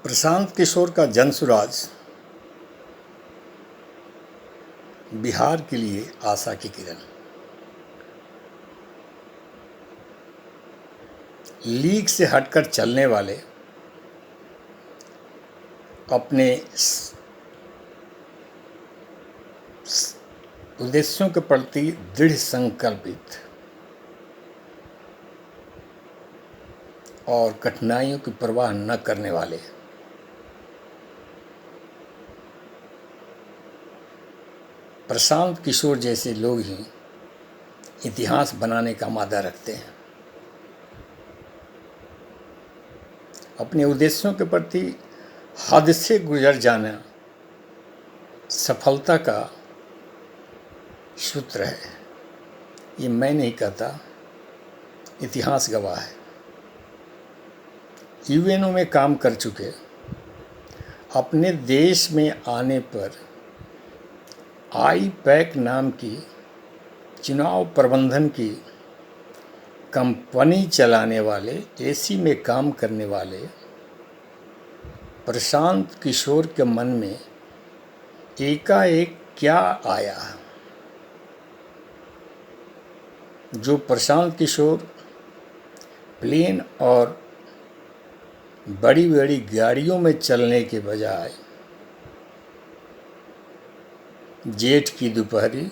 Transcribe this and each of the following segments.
प्रशांत किशोर का जनसुराज बिहार के लिए आशा की किरण। लीग से हटकर चलने वाले, अपने उद्देश्यों के प्रति दृढ़ संकल्पित और कठिनाइयों की परवाह न करने वाले प्रशांत किशोर जैसे लोग ही इतिहास बनाने का मादा रखते हैं। अपने उद्देश्यों के प्रति हद से गुजर जाना सफलता का सूत्र है। ये मैं नहीं कहता, इतिहास गवाह है। यूएनओ में काम कर चुके, अपने देश में आने पर आईपैक नाम की चुनाव प्रबंधन की कंपनी चलाने वाले, एसी में काम करने वाले प्रशांत किशोर के मन में एकाएक क्या आया, जो प्रशांत किशोर प्लेन और बड़ी बड़ी गाड़ियों में चलने के बजाय जेठ की दोपहरी,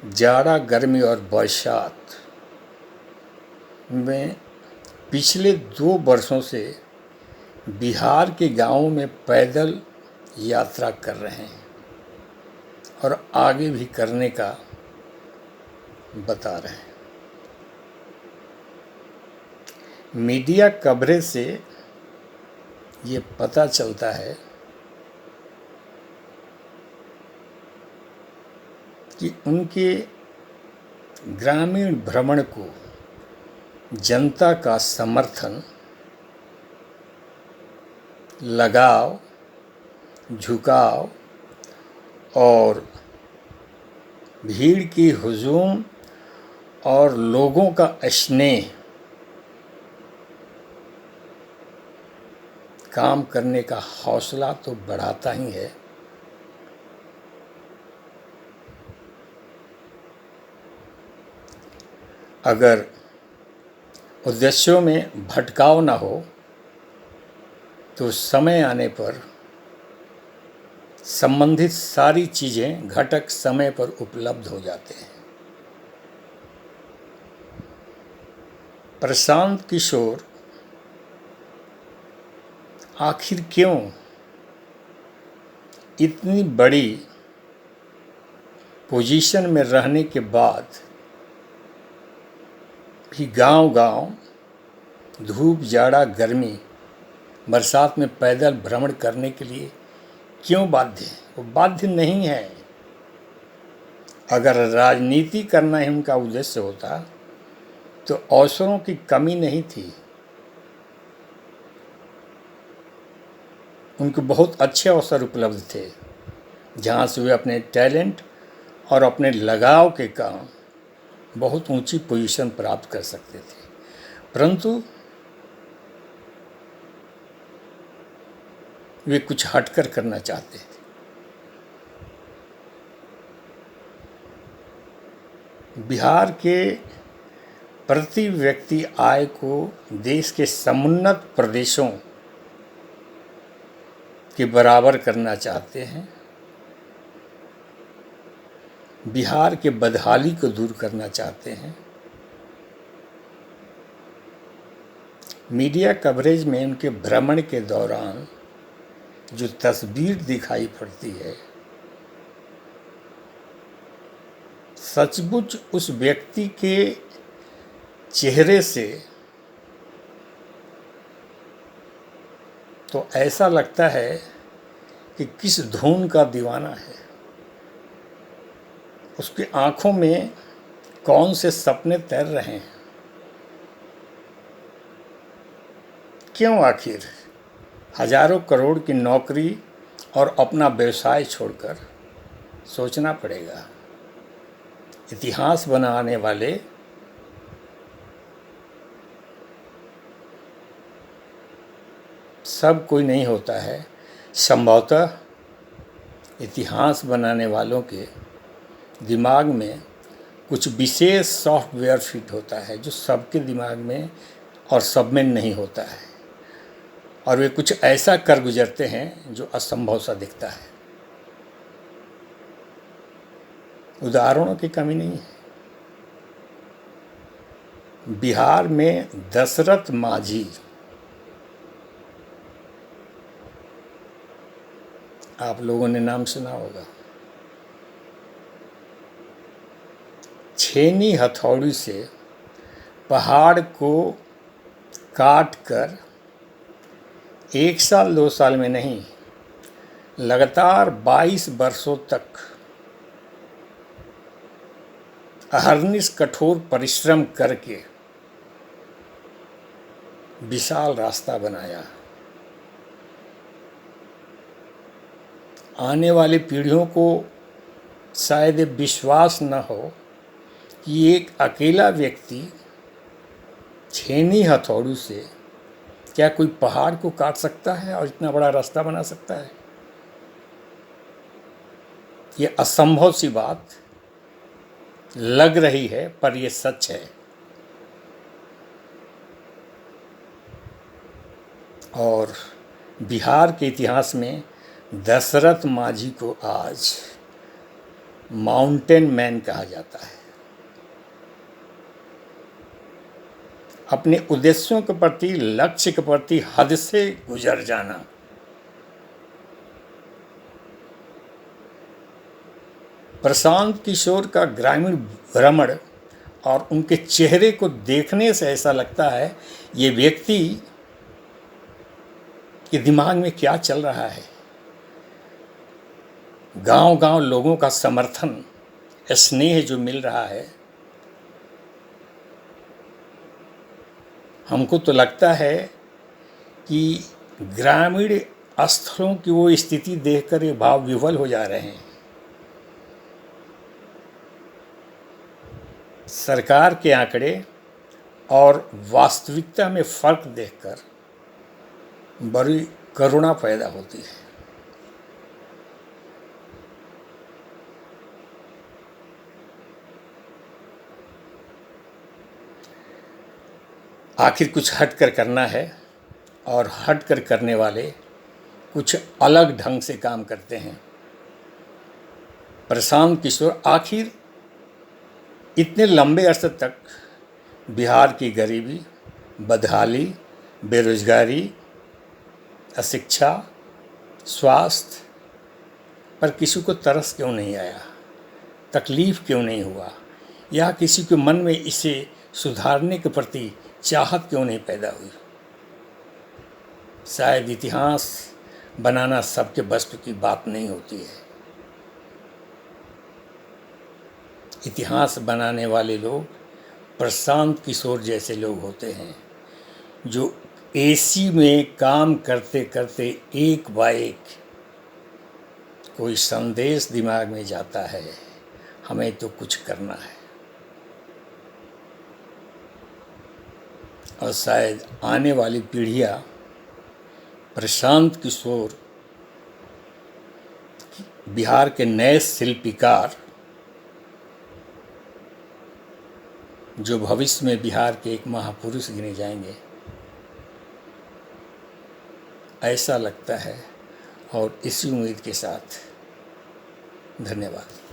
जाड़ा, गर्मी और बरसात में पिछले 2 वर्षों से बिहार के गांवों में पैदल यात्रा कर रहे हैं और आगे भी करने का बता रहे हैं। मीडिया कवरेज से ये पता चलता है कि उनके ग्रामीण भ्रमण को जनता का समर्थन, लगाव, झुकाव और भीड़ की हुजूम और लोगों का स्नेह काम करने का हौसला तो बढ़ाता ही है, अगर उद्देश्यों में भटकाव ना हो तो समय आने पर संबंधित सारी चीज़ें, घटक समय पर उपलब्ध हो जाते हैं। प्रशांत किशोर आखिर क्यों इतनी बड़ी पोजीशन में रहने के बाद भी गांव-गांव, धूप, जाड़ा, गर्मी, बरसात में पैदल भ्रमण करने के लिए क्यों बाध्य है? वो बाध्य नहीं है। अगर राजनीति करना ही उनका उद्देश्य होता तो अवसरों की कमी नहीं थी। उनको बहुत अच्छे अवसर उपलब्ध थे जहाँ से वे अपने टैलेंट और अपने लगाव के कारण बहुत ऊंची पोजीशन प्राप्त कर सकते थे, परंतु वे कुछ हटकर करना चाहते थे। बिहार के प्रति व्यक्ति आय को देश के समुन्नत प्रदेशों के बराबर करना चाहते हैं। बिहार के बदहाली को दूर करना चाहते हैं। मीडिया कवरेज में उनके भ्रमण के दौरान जो तस्वीर दिखाई पड़ती है, सचमुच उस व्यक्ति के चेहरे से तो ऐसा लगता है कि किस धुन का दीवाना है। उसकी आंखों में कौन से सपने तैर रहे हैं। क्यों आखिर हजारों करोड़ की नौकरी और अपना व्यवसाय छोड़कर सोचना पड़ेगा। इतिहास बनाने वाले सब कोई नहीं होता है। संभवतः इतिहास बनाने वालों के दिमाग में कुछ विशेष सॉफ्टवेयर फिट होता है जो सबके दिमाग में और सब में नहीं होता है, और वे कुछ ऐसा कर गुजरते हैं जो असंभव सा दिखता है। उदाहरणों की कमी नहीं है। बिहार में दशरथ माझी, आप लोगों ने नाम सुना होगा, छेनी हथौड़ी से पहाड़ को काट कर 1 साल 2 साल में नहीं, लगातार 22 वर्षों तक अहर्निश कठोर परिश्रम करके विशाल रास्ता बनाया। आने वाली पीढ़ियों को शायद विश्वास न हो कि एक अकेला व्यक्ति छेनी हथौड़ी से क्या कोई पहाड़ को काट सकता है और इतना बड़ा रास्ता बना सकता है। ये असंभव सी बात लग रही है, पर यह सच है। और बिहार के इतिहास में दशरथ माझी को आज माउंटेन मैन कहा जाता है। अपने उद्देश्यों के प्रति, लक्ष्य के प्रति हद से गुजर जाना, प्रशांत किशोर का ग्रामीण भ्रमण और उनके चेहरे को देखने से ऐसा लगता है ये व्यक्ति के दिमाग में क्या चल रहा है। गांव-गांव लोगों का समर्थन, स्नेह जो मिल रहा है, हमको तो लगता है कि ग्रामीण स्थलों की वो स्थिति देखकर ये भाव विह्वल हो जा रहे हैं। सरकार के आंकड़े और वास्तविकता में फर्क देखकर बड़ी करुणा पैदा होती है। आखिर कुछ हट कर करना है, और हट कर करने वाले कुछ अलग ढंग से काम करते हैं। प्रशांत किशोर आखिर इतने लंबे अरसे तक बिहार की गरीबी, बदहाली, बेरोजगारी, अशिक्षा, स्वास्थ्य पर किसी को तरस क्यों नहीं आया, तकलीफ़ क्यों नहीं हुआ, या किसी के मन में इसे सुधारने के प्रति चाहत क्यों नहीं पैदा हुई। शायद इतिहास बनाना सबके बस की बात नहीं होती है। इतिहास बनाने वाले लोग प्रशांत किशोर जैसे लोग होते हैं जो एसी में काम करते करते एक बाय एक कोई संदेश दिमाग में जाता है, हमें तो कुछ करना है। और शायद आने वाली पीढ़ियाँ प्रशांत किशोर, बिहार के नए शिल्पकार, जो भविष्य में बिहार के एक महापुरुष गिने जाएंगे, ऐसा लगता है। और इसी उम्मीद के साथ धन्यवाद।